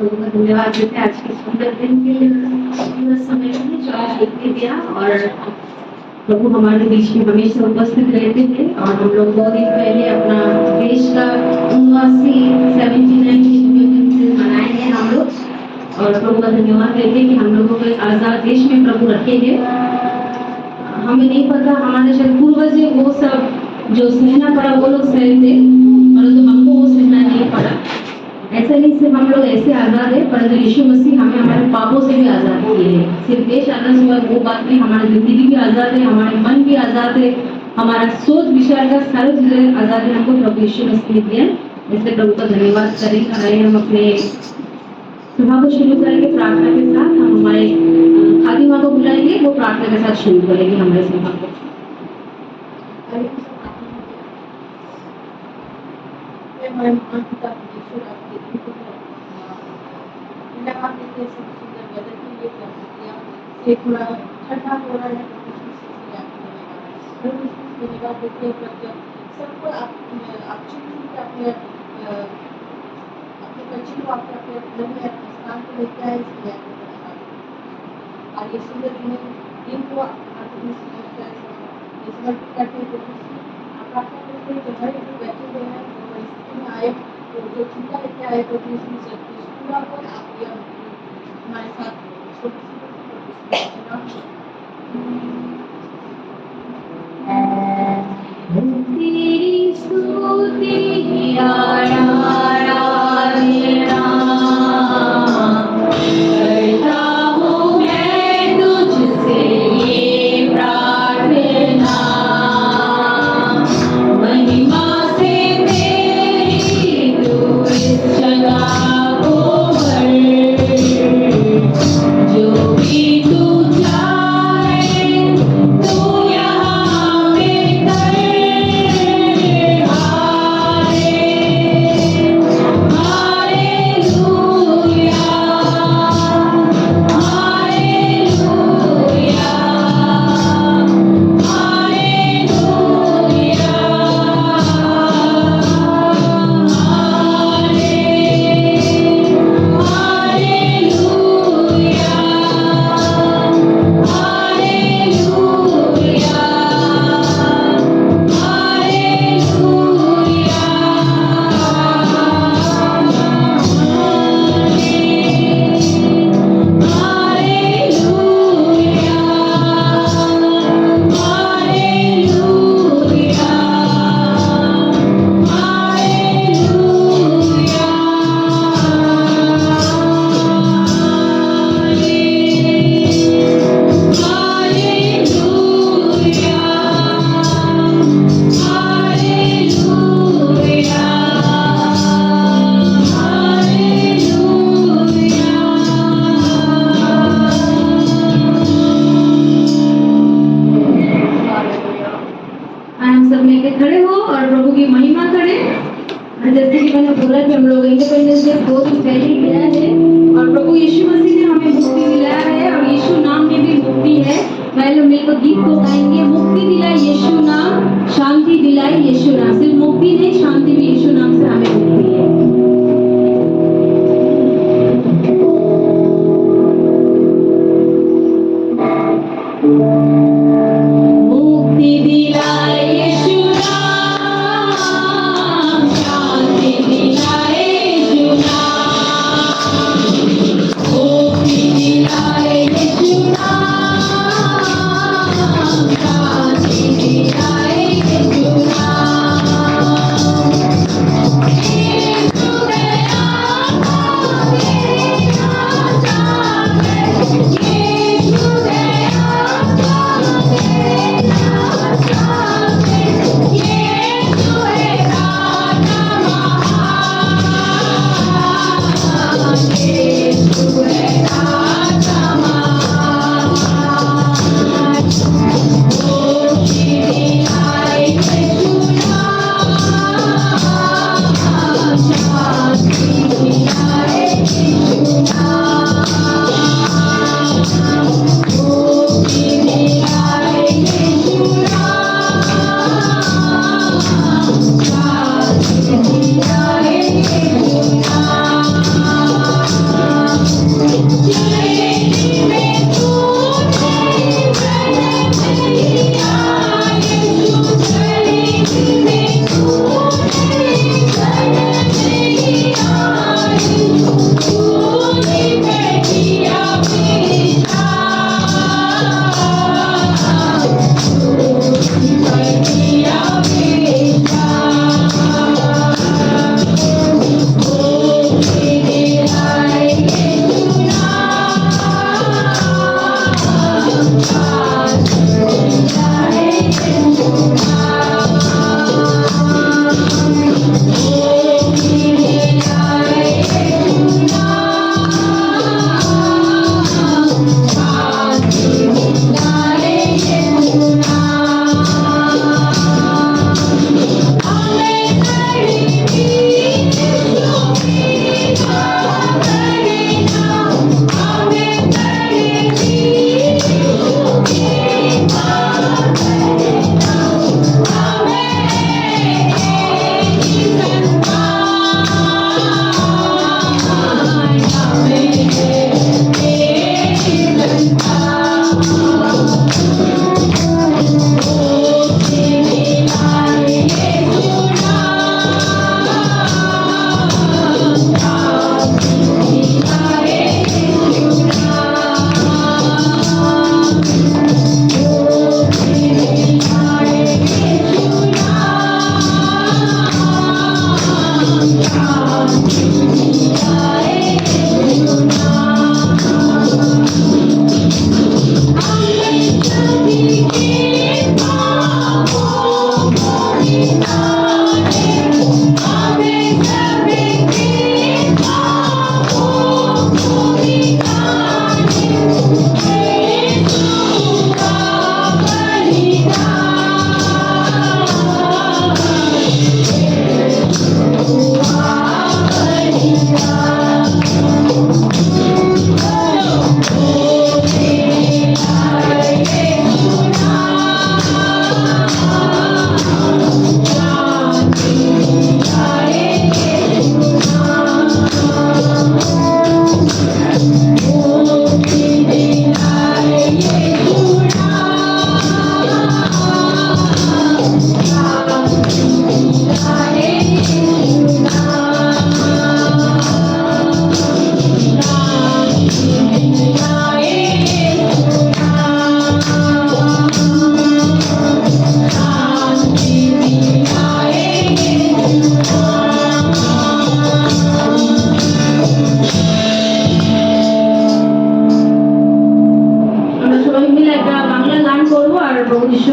प्रभु का धन्यवाद देते हैं आज के सुंदर दिन के लिए, सुंदर समय के लिए जो आज देखते दिया। और प्रभु हमारे बीच में हमेशा उपस्थित रहते हैं। और हम लोग 2 दिन पहले अपना देश का 79 मनाएंगे हम लोग। और प्रभु का धन्यवाद देते हैं कि हम लोगों को एक आजाद देश में प्रभु रखे हैं। हमें नहीं पता, हमारे शायद पूर्वज वो सब जो सहना पड़ा वो लोग सहे थे, परंतु हमको वो सहना नहीं पड़ा। ऐसा नहीं सिर्फ हम लोग ऐसे आजाद है, परंतु यीशु मसीह हमें हमारे पापों से भी आजाद किए हैं। सिर्फ देश आजाद हुआ वो बात नहीं, हमारी जिंदगी भी आजाद है, हमारे मन भी आजाद है, हमारा सोच विचार का सारी चीजें आजाद है हमको प्रभु यीशु मसीह ने दिया। इसलिए प्रभु का धन्यवाद करें। और आइए हम अपने सभा को शुरू करेंगे प्रार्थना के साथ। हम हमारे खादिमा को बुलाएंगे, वो प्रार्थना के साथ शुरू करेंगे हमारे सभा को। ये थोड़ा ठंडा हो रहा है सबको अपने बच्चे को अपने घर में अपने स्थान को लेके आए। इसलिए और ये सुंदर दिन को समर्पित करते हैं। प्रार्थना करते हैं जो हर जो बैठे हुए हैं, जो परिस्थिति में आए, तो जो चिंता लेके आए, तो पूरा को आप हमारे साथ तेरी स्तुति आराधना करता हूँ मैं तुझसे ये प्रार्थना, महिमा से तेरी तू इस जगह को भर, जो भी तू चाहे तू यहाँ पे कर। खड़े हो और प्रभु की महिमा करें। जैसे कि मैंने बोला कि हम लोग इंडिपेंडेंस डे 2 दिन पहले किया है और प्रभु यीशु मसीह ने हमें मुक्ति दिलाया है और यीशु नाम में भी मुक्ति है। पहले मिलकर गीत को गाएंगे, मुक्ति दिलाई यीशु नाम, शांति दिलाई यीशु नाम। सिर्फ मुक्ति नहीं, शांति भी यीशु नाम से हमें मिलती है। मुक्ति दिलाए यीशु नाम, शांति दिलाए यीशु नाम, मुक्ति दिलाए यीशु नाम, शांति दिलाए यीशु नाम।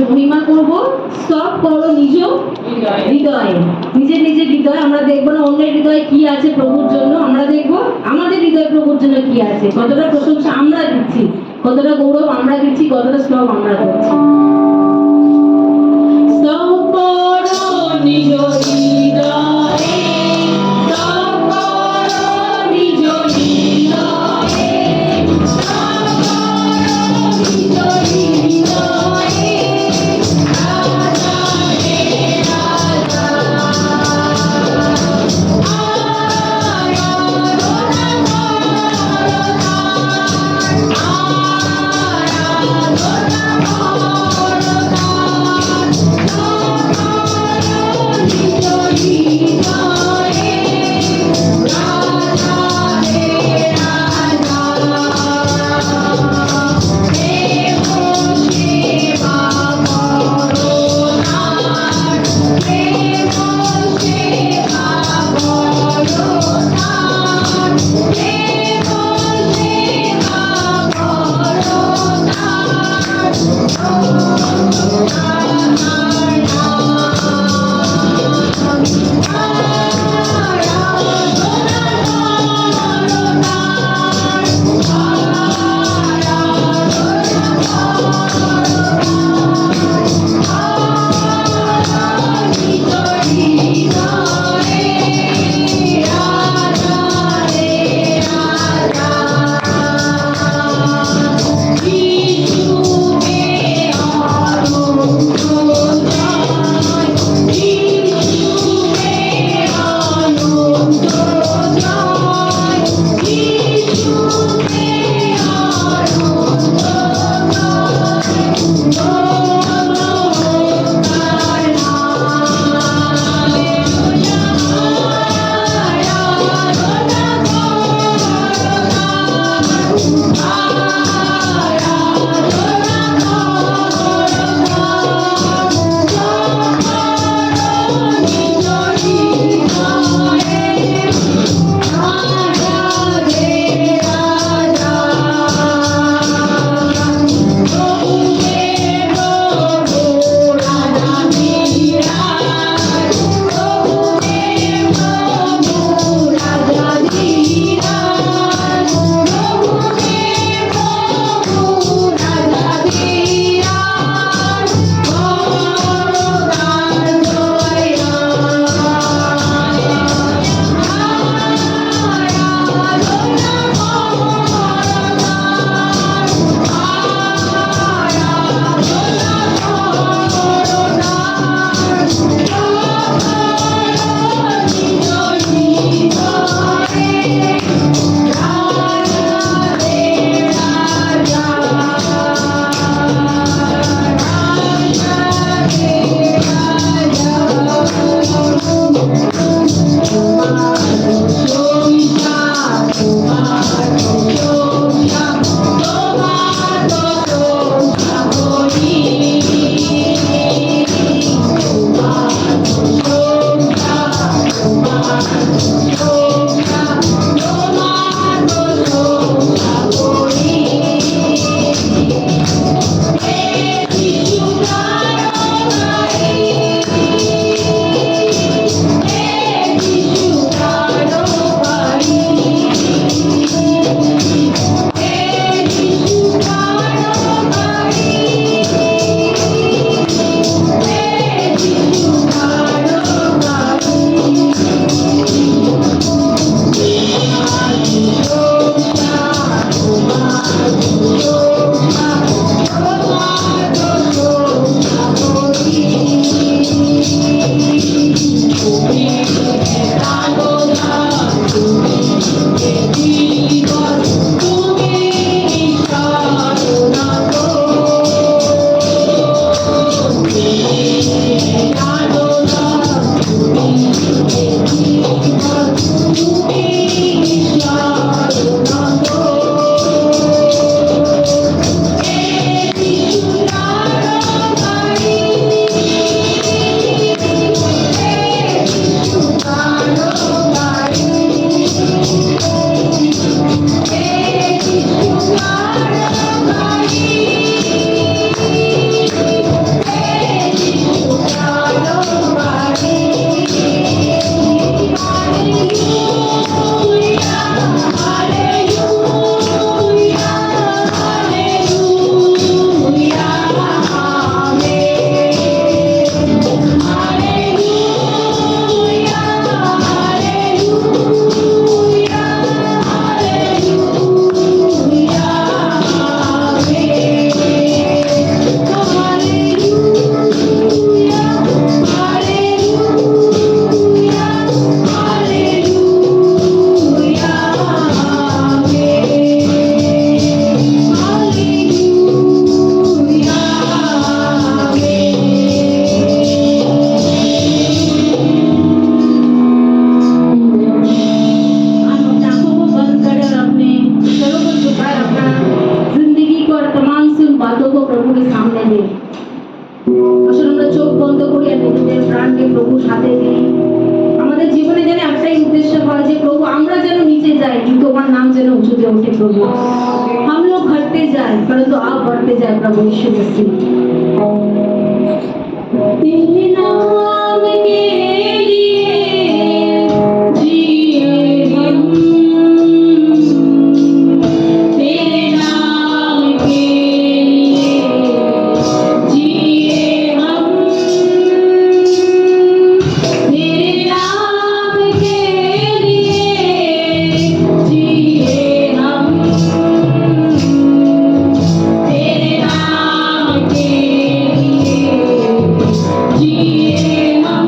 মহিমা করব সব করো নিজ হৃদয়ে। নিজের নিজের হৃদয়ে আমরা দেখবো না অন্যের হৃদয়ে কি আছে প্রভুর জন্য, আমরা দেখবো আমাদের হৃদয়ে প্রভুর জন্য কি আছে, কতটা প্রশংসা আমরা দিচ্ছি, কতটা গৌরব আমরা দিচ্ছি, কতটা স্তব আমরা করছি। স্তব করো নিজ হৃদয়ে, স্তব করো নিজ হৃদয়ে, স্তব করো নিজ হৃদয়ে, রাজাদের রাজা। আরাধনা উঠাতে দিই। আমাদের জীবনে যেন একটাই उद्देश्य হয় যে প্রভু আমরা যেন নিচে যাই কিন্তু তোমার নাম যেন উঁচুতে ওঠে प्रभु। हम लोग घटते जाए परंतु आप बढ़ते जाए प्रभु यीशु मसीह। तेरे नाम के लिए जिए हम, तेरे नाम के लिए जिए हम, तेरे नाम के लिए जिए हम, तेरे नाम के लिए जिए हम।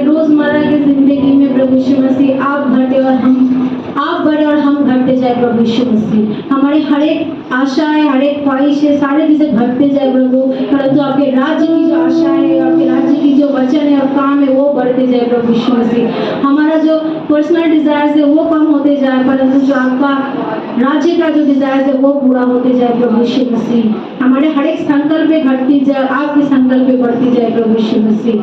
रोजमर्रा की जिंदगी में प्रभु यीशु मसीह आप बढ़ते और हम घटते जाए प्रभु यीशु मसीह। हमारे हर एक आशाएं, हर एक ख्वाहिशें, सारे चीजें घटते जाए प्रभु, परंतु आपके राज्य की जो आशा है, आपके राज्य की जो वचन है और काम है वो बढ़ते जाए प्रभु यीशु मसीह। हमारा जो पर्सनल डिजायर्स है वो कम होते जाए, परंतु जो आपका राज्य का जो डिजायर है वो पूरा होते जाए प्रभु यीशु मसीह। हमारे हर एक संकल्प घटती जाए, आपके संकल्प बढ़ती जाए प्रभु यीशु मसीह।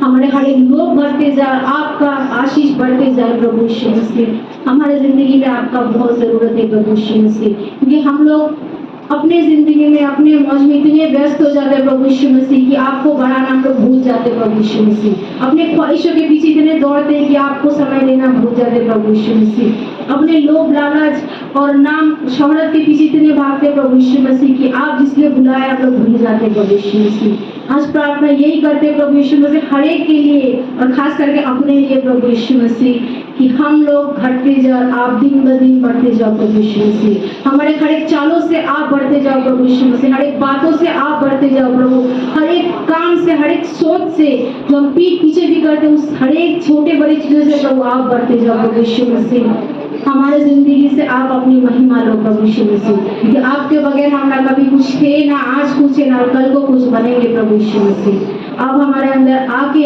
हमारे हर एक लोग बढ़ते जाए, आपका आशीष बढ़ते जाए प्रभु यीशु मसीह। हमारे जिंदगी में आपका बहुत जरूरत है प्रभु यीशु मसीह, क्योंकि हम लोग अपने जिंदगी में अपने मौज में इतने व्यस्त हो जाते हैं प्रभु यीशु मसीह कि आपको बढ़ाना हम लोग भूल जाते हैं प्रभु यीशु मसीह। अपने ख्वाहिशों के पीछे इतने दौड़ते हैं कि आपको समय देना भूल जाते हैं प्रभु यीशु मसीह। अपने लोभ लालच और नाम शोहरत के पीछे इतने भागते हैं प्रभु यीशु मसीह कि आप जिसलिए बुलाए आप लोग भूल जाते हैं प्रभु यीशु मसीह। आज प्रार्थना यही करते हैं प्रभु यीशु मसीह हर एक के लिए और खास करके अपने लिए प्रभु यीशु मसीह, कि हम लोग घटते जाओ, आप दिन ब दिन बढ़ते जाओ प्रभु यीशु मसीह। हमारे हर एक चालों से आप बढ़ते जाओ प्रभु यीशु मसीह, हर एक बातों से आप बढ़ते जाओ प्रभु, हर एक काम से, हर एक सोच से जो हम पीठ पीछे भी करते हैं उस हर एक छोटे बड़े चीजों से प्रभु आप बढ़ते जाओ प्रभु यीशु मसीह। हमारे जिंदगी से आप अपनी महिमा लो प्रभु यीशु मसीह, क्योंकि आपके बगैर हम ना कभी कुछ थे, ना आज कुछ है, ना कल को कुछ बनेंगे प्रभु यीशु मसीह। अब हमारे अंदर आके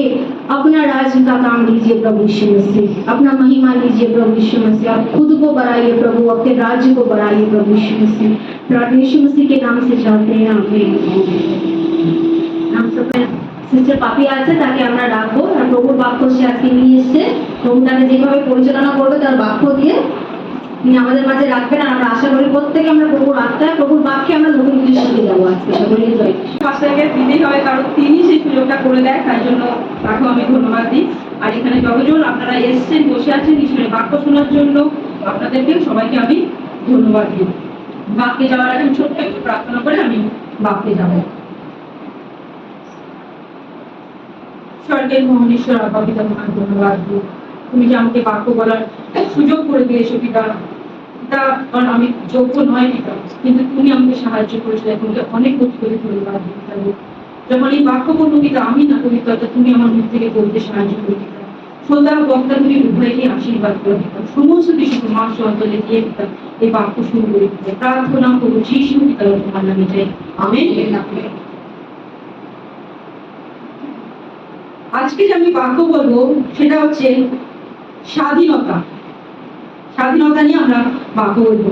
अपना राज्य का काम लीजिए प्रभु यीशु मसीह, अपना महिमा लीजिए प्रभु यीशु मसीह। आप खुद को बढ़ाइए प्रभु, अपने राज्य को बढ़ाइए प्रभु यीशु मसीह। प्रार्थना यीशु मसीह के नाम से चाहते हैं आमीन। हम सब সিস্টার পাপি আছে, তাকে আমরা ডাকবো আর প্রভুর বাক্য সে আজকে নিয়ে এসছে এবং তাকে যেভাবে পরিচালনা করবে তার বাক্য দিয়ে তিনি আমাদের মাঝে রাখবেন। আর আমরা আশা করি প্রত্যেকে আমরা প্রভুর আত্মায় প্রভুর বাক্যে আমরা নতুন কিছু শিখে যাবো আজকে। সকলেই জয়। পাস্টারকে দিতেই হবে, কারণ তিনি সেই সুযোগটা করে দেয়, তাই জন্য তাকেও আমি ধন্যবাদ দিই। আর এখানে যতজন আপনারা এসেছেন, বসে আছেন ঈশ্বরের বাক্য শোনার জন্য, আপনাদেরকে সবাইকে আমি ধন্যবাদ দিই। বাক্যে যাওয়ার আগে আমি ছোট্ট একটু প্রার্থনা করে আমি বাক্যে যাব। স্বর্গের মহান ঈশ্বর আব্বা পিতা, তোমার ধন্যবাদ দিই, তুমি যে আমাকে বাক্য বলার সুযোগ করে দিয়েছো পিতা। পিতা, কারণ আমি যোগ্য নয় পিতা, কিন্তু তুমি আমাকে সাহায্য করেছো, তোমাকে অনেক কোটি কোটি ধন্যবাদ দিই পিতা। যখন এই বাক্য বলবো পিতা আমি না করি, তখন তুমি আমার মুখ থেকে বলতে সাহায্য করি পিতা। শ্রোতা বক্তা তুমি উভয়কে আশীর্বাদ করে পিতা, সমস্ত কিছু তোমার অন্তরে দিয়ে পিতা এই বাক্য শুরু করে পিতা। প্রার্থনা করবো যিশু পিতা তোমার নামে চাই, আমেন। আজকে যে আমি বাক্য বলবো সেটা হচ্ছে স্বাধীনতা। স্বাধীনতা নিয়ে আমরা বাক্য বলবো।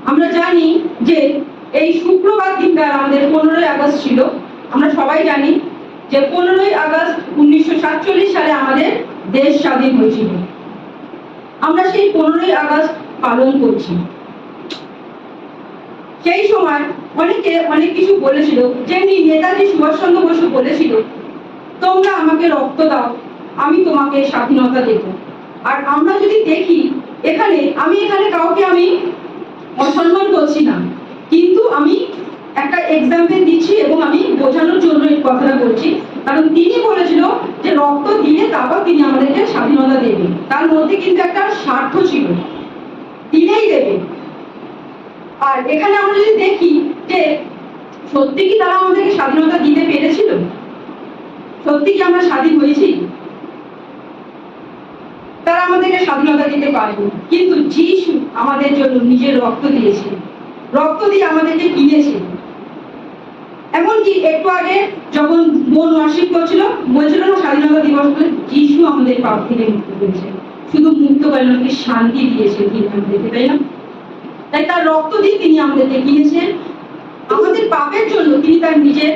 আমরা জানি যে এই শুক্রবার দিনটা আমাদের 15ই আগস্ট ছিল। আমরা সবাই জানি যে 15ই আগস্ট 1947 সালে আমাদের দেশ স্বাধীন হয়েছিল। আমরা সেই 15ই আগস্ট পালন করছি। সেই সময় অনেকে অনেক কিছু বলেছিল, যেমনি নেতাজি সুভাষচন্দ্র বসু বলেছিল, তোমরা আমাকে রক্ত দাও, আমি তোমাকে স্বাধীনতা দেব। আর আমরা যদি দেখি এখানে, আমি এখানে কাউকে আমি অসম্মান করছি না, কিন্তু আমি একটা এক্সাম্পল দিচ্ছি এবং আমি বোঝানোর জন্য এই কথাটা বলছি। কারণ তিনি বলেছিল যে রক্ত দিয়ে তারপর তিনি আমাদেরকে স্বাধীনতা দেবেন। তার মধ্যে কিন্তু একটা স্বার্থ ছিল, তিনিই দেবেন। আর এখানে আমরা যদি দেখি যে সত্যি কি তারা আমাদেরকে স্বাধীনতা দিতে পেরেছিল? সত্যি কি আমরা স্বাধীন হয়েছি? তারা আমাদেরকে স্বাধীনতা দিতে পারেনি, কিন্তু যিশু আমাদের জন্য নিজের রক্ত দিয়েছে, রক্ত দিয়ে আমাদেরকে কিনেছে। এমনকি একটু আগে যখন বোন ওয়ার্শিপ করছিল, বলছিল না স্বাধীনতা দিবস বলে, যিশু আমাদের পাপ থেকে মুক্ত করেছে। শুধু মুক্ত করেন, শান্তি দিয়েছেন তিনি আমাদেরকে, তাই না? তাই তার রক্ত দিয়ে তিনি আমাদেরকে কিনেছেন। আমাদের পাপের জন্য তিনি তার নিজের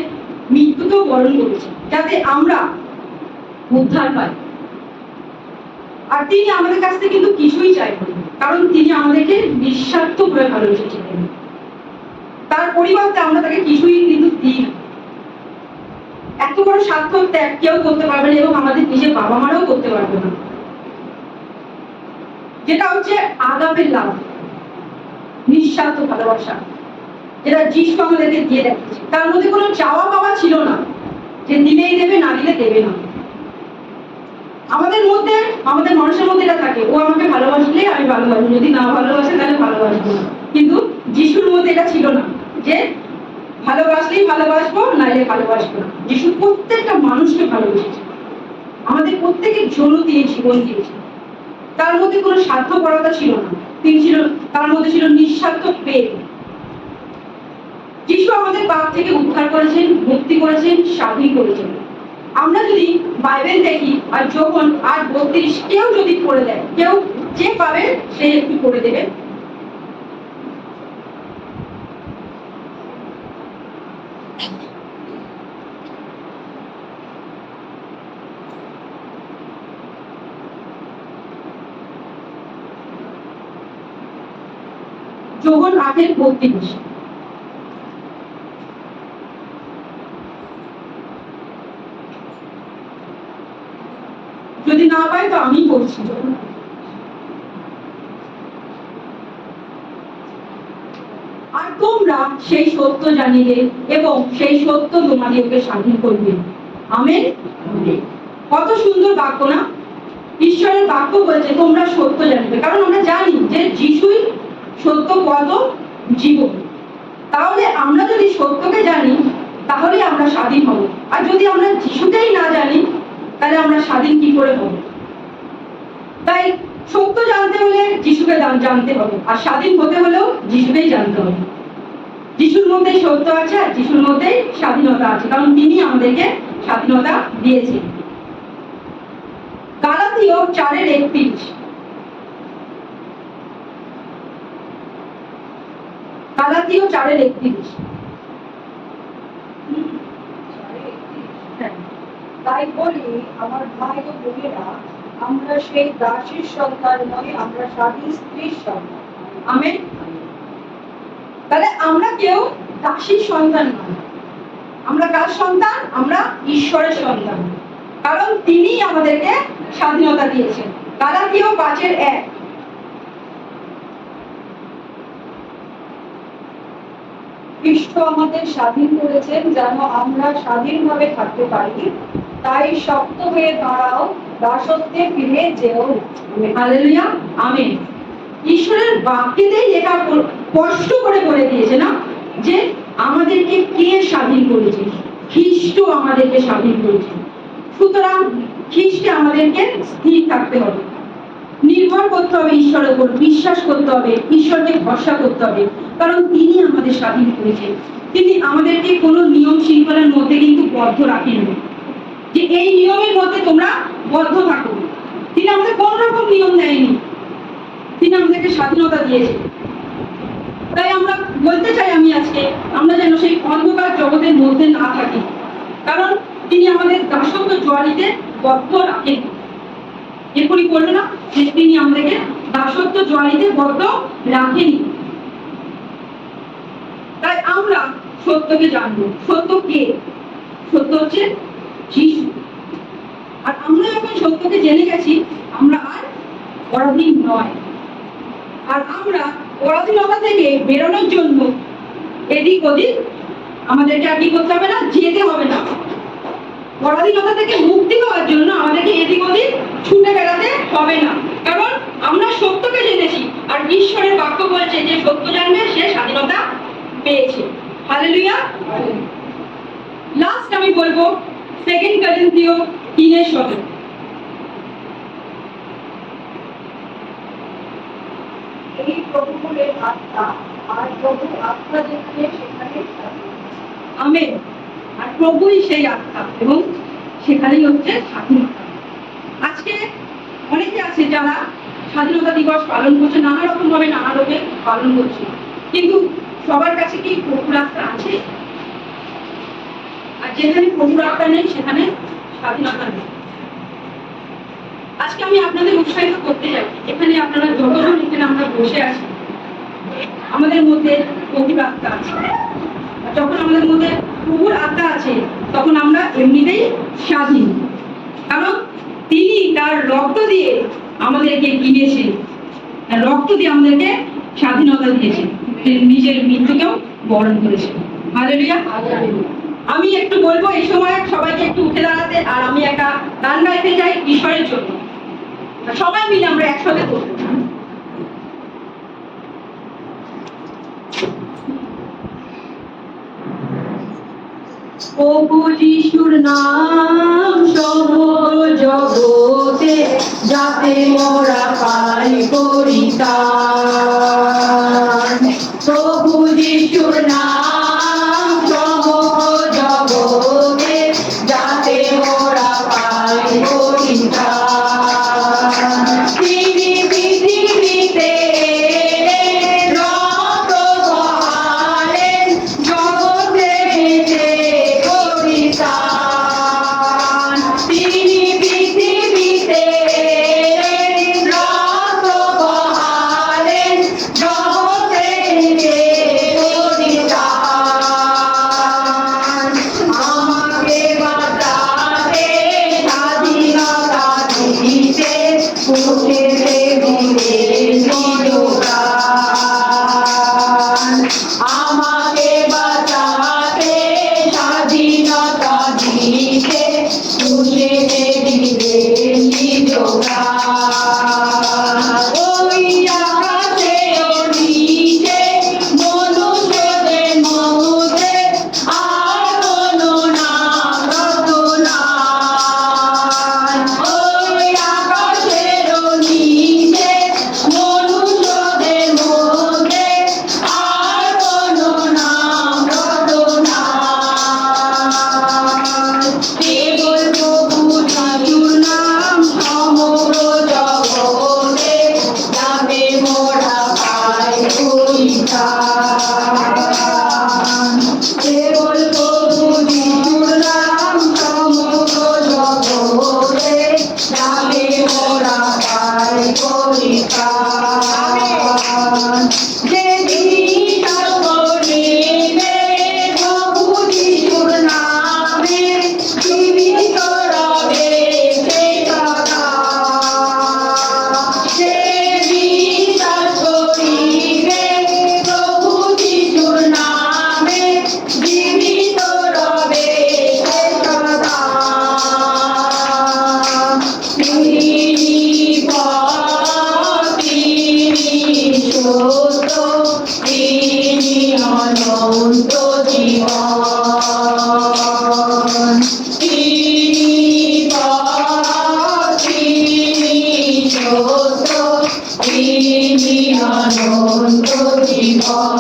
মৃত্যুকেও বরণ করেছেন, যাতে আমরা উদ্ধার পাই। আর তিনি আমাদের কাছ থেকে কিন্তু কিছুই চাইবেন, কারণ তিনি আমাদেরকে নিঃস্বার্থভাবে ভালোবেসেছিলেন। তার পরিবর্তে আমরা তাকে কিছুই কিন্তু দিই না। এত বড় স্বার্থ ত্যাগ কেউ করতে পারবে না, এবং আমাদের নিজের বাবা মারাও করতে পারবে না। যেটা হচ্ছে আগাপের লাভ, নিঃস্বার্থ ভালোবাসা, যেটা যিশু আমাদেরকে দিয়ে দেখিয়েছে। তার মধ্যে কোনো চাওয়া পাওয়া ছিল না, যে দিলেই দেবে, না দিলে দেবে না। আমাদের মধ্যে, আমাদের মানুষের মধ্যে এটা থাকে, ও আমাকে ভালোবাসলে আমি ভালোবাসবো, যদি না ভালোবাসে তাহলে ভালোবাসবো না। কিন্তু যিশুর মধ্যে এটা ছিল না, যে ভালোবাসলেই ভালোবাসবো, নাইলে ভালোবাসবো না। যিশু প্রত্যেকটা মানুষকে ভালোবেসেছে। আমাদের প্রত্যেকের জন্য তিনি জীবন দিয়েছেন। তার মধ্যে কোনো স্বার্থপরতা ছিল না, তার মধ্যে ছিল নিঃস্বার্থ প্রেম। যিশু আমাদের পাপ থেকে উদ্ধার করেছেন, মুক্তি করেছেন, স্বাধীন করেছেন। আমরা যদি বাইবেল দেখি আর যখন 8:32 কেউ যদি পড়ে দেয়, কেউ যে পাবে সে একটু পড়ে দেবে। যোহন 8:32। যদি না পাই তো আমি পড়ছি। আর তোমরা সেই সত্য জানিলে এবং সেই সত্য তোমাদেরকে স্বাধীন করবে। আমেন। কত সুন্দর বাক্য না? ঈশ্বরের বাক্য বলছে তোমরা সত্য জানিবে, কারণ আমরা জানি যে যিশুই সত্য পদ জীবন। তাহলে আমরা যদি সত্যকে জানি তাহলে আমরা স্বাধীন হব। আর যদি আমরা যিশুকেই না জানি তাহলে আমরা স্বাধীন কি করে হব? তাই সত্য জানতে হলে যিশুকে জানতে হবে, আর স্বাধীন হতে হলেও যিশুকেই জানতে হবে। যিশুর মধ্যেই সত্য আছে আর যিশুর মধ্যেই স্বাধীনতা আছে, কারণ তিনি আমাদেরকে স্বাধীনতা দিয়েছেন। গালাতীয় 4:31। গালাতীয় 4:31। তাই বলি আমার ভাই ও বোনেরা, আমরা সেই দাসীর সন্তান নই, আমরা স্বাধীন স্ত্রীর সন্তান। আমেন। তাহলে আমরা কেউ দাসীর সন্তান নয়। আমরা কার সন্তান? আমরা ঈশ্বরের সন্তান, কারণ তিনি আমাদেরকে স্বাধীনতা দিয়েছেন। গালাতীয় 5:1। খ্রিস্ট আমাদের স্বাধীন করেছেন যেন আমরা স্বাধীনভাবে থাকতে পারি, তাই শক্ত হয়ে দাঁড়াও, দাসত্বে ফিরে যেও না। হালেলুয়া। আমেন। ঈশ্বরের বাক্যেতেই লেখা স্পষ্ট করে বলে দিয়েছে না যে আমাদেরকে কে স্বাধীন করেছে? খ্রিস্ট আমাদেরকে স্বাধীন করেছে। সুতরাং খ্রিস্টে আমাদেরকে স্থির থাকতে হবে, নির্ভর করতে হবে ঈশ্বরের উপর, বিশ্বাস করতে হবে, ঈশ্বরকে ভরসা করতে হবে, কারণ তিনি আমাদের স্বাধীন করেছেন। তিনি আমাদেরকে কোনো নিয়ম শৃঙ্খলার মধ্যে কিন্তু বদ্ধ রাখেননি যে এই নিয়মের মধ্যে তোমরা বদ্ধ থাকো। তিনি আমাদের কোন রকম নিয়ম দেয়নি, তিনি আমাদেরকে স্বাধীনতা দিয়েছেন। তাই আমরা বলতে চাই আমি আজকে আমরা যেন সেই অন্ধকার জগতের মধ্যে না থাকি, কারণ তিনি আমাদের দাসত্ব জোয়ারিতে বদ্ধ রাখেন। এরপরই বললো না যে তিনি আমাদেরকে দাসত্ব জোয়ারিতে বদ্ধ রাখেনি। তাই আমরা সত্যকে জানবো। সত্য কে? সত্য হচ্ছে যিশু। আর আমরা যখন সত্যকে জেনে গেছি আমরা আর পরাধীন নয়। আর আমরা পরাধীনতা থেকে বেরোনোর জন্য এদিক ওদিক আমাদেরকে আর কি করতে হবে না, যেতে হবে না। পরাধীনতা থেকে মুক্তি পাওয়ার জন্য আমাদেরকে এদিক ওদিক ছুটে বেড়াতে হবে না, কারণ আমরা সত্যকে জেনেছি। আর ঈশ্বরের বাক্য বলছে যে সত্য জানবে সে স্বাধীনতা পেয়েছে। হালেলুয়া। লাস্ট আমি বলবো 2 করিন্থীয় 3:17। এই প্রভু বলেন আত্মা, আর প্রভু আত্মা যেখানে সেখানে স্বাধীন। আমেন। আর প্রভুই সেই আত্মা এবং সেখানেই হচ্ছে স্বাধীনতা। আজকে অনেকে আছে যারা স্বাধীনতা দিবস পালন করছে, নানা রকম ভাবে নানা রকম পালন করছে, কিন্তু সবার কাছে কি প্রভুর আত্মা আছে? আর যেখানে প্রভুর আত্মা নেই সেখানে স্বাধীনতা নেই। আজকে আমি আপনাদের উৎসাহিত করতে চাই, এখানে আপনারা যতজন এখানে আমরা বসে আছি আমাদের মধ্যে প্রভুর আত্মা আছে। যখন আমাদের মধ্যে প্রভুর আত্মা আছে তখন আমরা এমনিতেই স্বাধীন, কারণ তিনি তার রক্ত দিয়ে আমাদেরকে কিনেছেন, রক্ত দিয়ে আমাদেরকে স্বাধীনতা দিয়েছেন, নিজের মৃত্যুকেও বরণ করেছেন। হালেলুয়া। আমি একটু বলবো এই সময় সবাইকে একটু উঠে দাঁড়াতে, আর আমি একটা গান গাইতে চাই ঈশ্বরের জন্য। সবাই মিলে আমরা একসাথে করবো। প্রভু যিশুর নাম সহজ জগতে যাতে মোরা পাই পরিত্রাণ। প্রভু যিশুর নাম সমগ্র জগতে যাতে মোরা পাই পরিত্রাণ। তিনি পৃথিবীতে রক্ত বহালেন জগতে পেতে পরিত্রাণ। তিনি পৃথিবীতে রক্ত বহালেন জগতে পেতে পরিত্রাণ। আমাকে বাঁচাতে স্বাধীনতা দিতে পুষে দিলেন নিজ প্রাণ। আমাকে বাঁচাতে স্বাধীনতা দিতে পুষে দিলেন নিজ প্রাণ। ওই আকাশে ও নিচে মনুষ্যদের মধ্যে আর কোনো নাম রটনায়। ওই আকাশের নিচে মনুষ্যদের মধ্যে আর কোনো নাম রটনায়। কেবল প্রভু যিশুর নাম সমগ্র জগতে যাবে মোরা পাই পরিত্রাণ। কেবল প্রভু যিশুর নাম সমগ্র জগতে যাবে মোরা পাই পরিত্রাণ। যে বিশ্বাস করিবে প্রভু যিশুর নামে জীবিত রবে সে সদা। যে বিশ্বাস করিবে প্রভু যিশুর নামে জীবিত রবে সে সদা। তিনি পথ, তিনি সত্য, তিনি অনন্ত জীবন। তিনি পথ, তিনি সত্য, তিনি অনন্ত জীবন।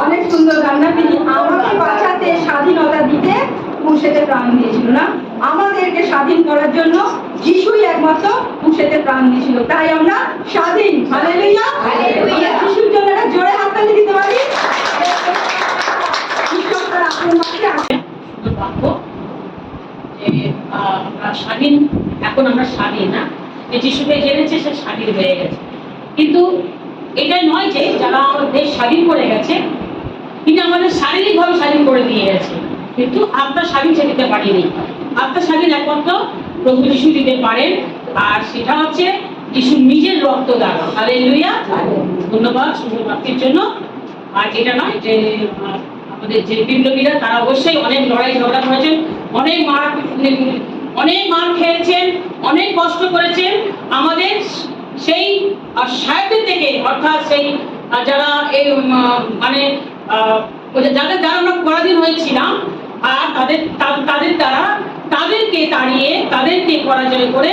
অনেক সুন্দর গানটা। তিনি আমাকে বাঁচাতে স্বাধীনতা দিতে ক্রুশেতে প্রাণ দিয়েছিল না, আমাদেরকে স্বাধীন করার জন্য যিশুই একমাত্র ক্রুশেতে প্রাণ দিয়েছিল। তাই আমরা স্বাধীন। হালেলুয়া। আমরা যিশুর জন্য একটা জোরে হাততালি দিতে পারি। ঈশ্বর তার আপন বাক্যে বাক্য যে আমরা স্বাধীন, এখন আমরা স্বাধীন না, যে যিশুকে জেনেছে সে স্বাধীন হয়ে গেছে। কিন্তু এটা নয় যে যারা আমাদের স্বাধীন করে গেছে তিনি আমাদের শারীরিকভাবে স্বাধীন করে দিয়ে গেছে, কিন্তু আত্মার স্বাধীন সে দিতে পারেনি। আত্মার স্বাধীন একমাত্র প্রভু যিশু দিতে পারেন, আর সেটা হচ্ছে যিশুর নিজের রক্ত দ্বারা। হালেলুয়া। ধন্যবাদ সুন্দর বাক্যের জন্য। আর এটা নয় যে আমাদের যে বিপ্লবীরা তারা অবশ্যই অনেক লড়াই ঝগড়া করেছেন, অনেক মার খেয়েছেন, অনেক কষ্ট করেছেন। আমাদের সেই সাহিত্য থেকে, অর্থাৎ সেই যারা এই মানে যাদের দ্বারা আমরা পরাধীন হয়েছিলাম, আর তাদের দ্বারা তাদেরকে তাড়িয়ে, তাদেরকে পরাজয় করে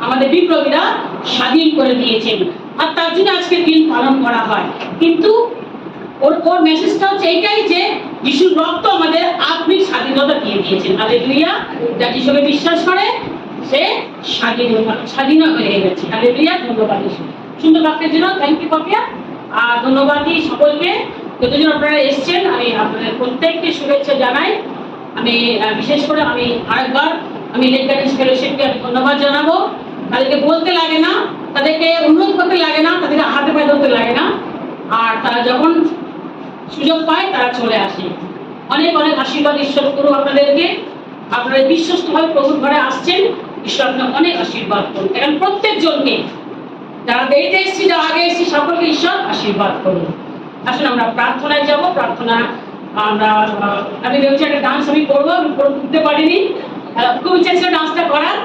আমাদের বিপ্লবীরা স্বাধীন করে দিয়েছেন। আর তার জন্য আজকে দিন পালন করা হয়। কিন্তু ওর মেসেজটা হচ্ছে এইটাই যে যিশুর রক্ত আমাদের আত্মিক স্বাধীনতা দিয়ে দিয়েছেন। হালেলুয়া। যা যিশুকে বিশ্বাস করে সে স্বাধীন হয়ে গেছে। হালেলুয়া। ধন্যবাদ যিশু। সুন্দর বাক্যের জন্য থ্যাংক ইউ পাপিয়া। আর ধন্যবাদই সকলকে, যতজন আপনারা এসছেন। আমি আপনাদের প্রত্যেককে শুভেচ্ছা জানাই। আমি বিশেষ করে আরেকবার লেক গার্ডেন্স ফেলোশিপকে আমি ধন্যবাদ জানাবো। তাদেরকে বলতে লাগে না, তাদেরকে অনুরোধ করতে লাগে না, তাদেরকে হাতে পায়ে ধরতে লাগে না, আর তারা যখন সুযোগ পায় তারা চলে আসে। অনেক অনেক আশীর্বাদ ঈশ্বর করুন আপনাদেরকে। আপনারা বিশ্বস্তভাবে প্রভুর ঘরে আসছেন, ঈশ্বর আপনাকে অনেক আশীর্বাদ করুন। এখন প্রত্যেকজনকে, যারা দেরিতে এসেছি, যারা আগে এসেছি, সকলকে ঈশ্বর আশীর্বাদ করুন। আসলে আমরা প্রার্থনায় যাব। প্রার্থনা আমি ভেবেছি একটা ডান্স আমি করবো, আমি করতে পারিনি, খুব ইচ্ছা ছিল ডান্সটা করার,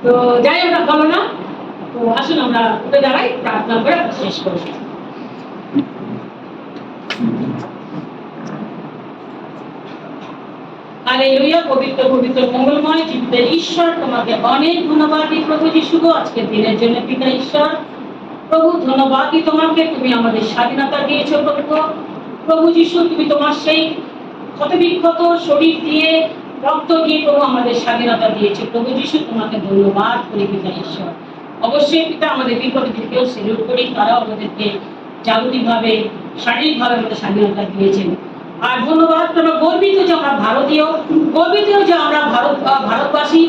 তো যাই ওটা হলো না। তো আসুন আমরা উঠে দাঁড়াই, প্রার্থনা করে শেষ করি। हालेलुया। पवित्र पवित्र मंगलमय जीवित ईश्वर তোমাকে অনেক ধন্যবাদ দিই প্রভু যিশু গো আজকের দিনের জন্য পিতা ঈশ্বর প্রভু ধন্যবাদ দিই তোমাকে তুমি আমাদের স্বাধীনতা দিয়েছো প্রভু গো। প্রভু যিশু তুমি তোমার সেই ক্ষতবিক্ষত শরীর দিয়ে রক্ত দিয়ে প্রভু আমাদের স্বাধীনতা দিয়েছো প্রভু যিশু তোমাকে ধন্যবাদ করি পিতা ঈশ্বর। অবশ্যই পিতা আমাদের বিপরীতকেও সেলুট করি তারাও আমাদেরকে জাগতিকভাবে শারীরিকভাবে আমাদের স্বাধীনতা দিয়েছেন। আর ধন্যবাদ আমরা গর্বিত যে আমরা ভারতীয়, গর্বিত যে আমরা ভারতবাসী।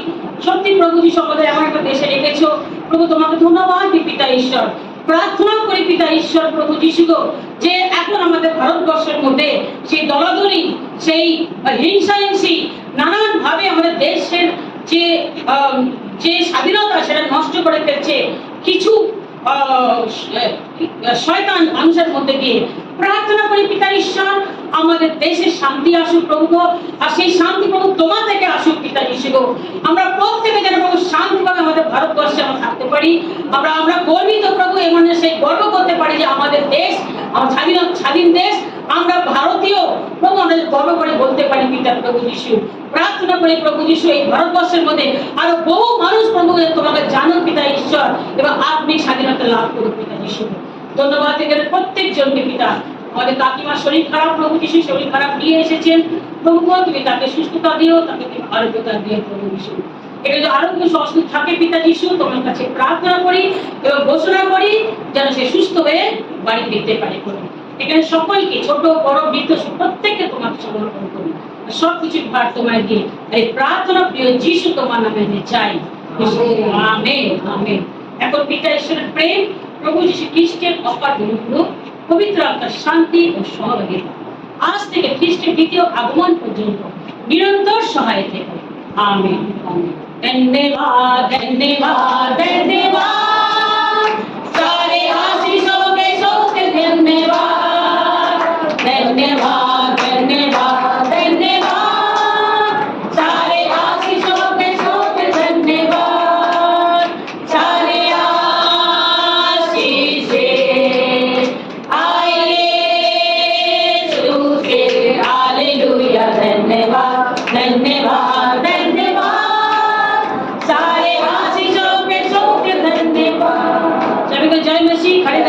সত্যি প্রভু যিশু আমাদের এমন একটা দেশে রেখেছো প্রভু তোমাকে ধন্যবাদ দিই পিতা ঈশ্বর। প্রার্থনা করি পিতা ঈশ্বর প্রভু যিশু গো যে এখন আমাদের ভারতবর্ষের মধ্যে সেই দলাদলি সেই হিংসাহিংসি নানান ভাবে আমাদের দেশের যে যে স্বাধীনতা সেটা নষ্ট করে ফেলছে কিছু শয়তান মানুষের মধ্যে দিয়ে প্রার্থনা করি পিতা ঈশ্বর আমাদের দেশে শান্তি আসুক প্রভু গো। আর সেই শান্তি প্রভু তোমার থেকে আসুক পিতা ঈশ্বর গো। আমরা প্রত্যেকে যেন প্রভু শান্তিভাবে আমাদের ভারতবর্ষে আমরা থাকতে পারি। আমরা গর্বিত প্রভু এমন সেই গর্ব করতে পারি যে আমাদের দেশ আমার স্বাধীন দেশ আমরা ভারতীয় প্রভু আমরা গর্ব করে বলতে পারি পিতা প্রভু যিশু। প্রার্থনা করি প্রভু যিশু এই ভারতবর্ষের মধ্যে আরো বহু মানুষ প্রভু তোমাকে জানুক পিতা ঈশ্বর এবং আপনি স্বাধীনতা লাভ করুক পিতা যিশু। ধন্যবাদ এখানে প্রত্যেক জনকে পিতা। আমাদের কাকিমার শরীর খারাপ প্রভু যিশু শরীর খারাপ নিয়ে এসেছেন প্রভু তুমি তাকে সুস্থতা দিও তাকে তুমি আরোগ্যতা দিও প্রভু যিশু। এটা যে আরোগ্য সুস্থ থাকে পিতা যিশু তোমার কাছে প্রার্থনা করি এবং ঘোষণা করি যেন সে সুস্থ হয়ে বাড়ি ফিরতে পারে প্রভু। এখানে সকলকে ছোট বড় বৃদ্ধ প্রত্যেককে তোমাকে সমর্পণ করি সবকিছু ভার তোমায় দিয়ে এই প্রার্থনা প্রিয় যিশু তোমার নামে আমি চাই আমেন আমেন। এখন পিতা ঈশ্বরের প্রেম প্রভু যিশু খ্রিস্টের অপার অনুগ্রহ পবিত্র আত্মার শান্তি ও সহযোগিতা আজ থেকে খ্রিস্টের দ্বিতীয় আগমন পর্যন্ত নিরন্তর সহায় থেকে আমেন আমেন। धन्यवाद धन्यवाद धन्यवाद सारे आशीषों के सोते धन्यवाद धन्यवाद धन्यवाद धन्यवाद सारे आशीषों के सोते धन्यवाद सारे आशीषें आए यीशु के हालेलुया। धन्यवाद धन्यवाद धन्यवाद सारे आशीषों के सोते धन्यवाद। सभी को जय मसीह खड़े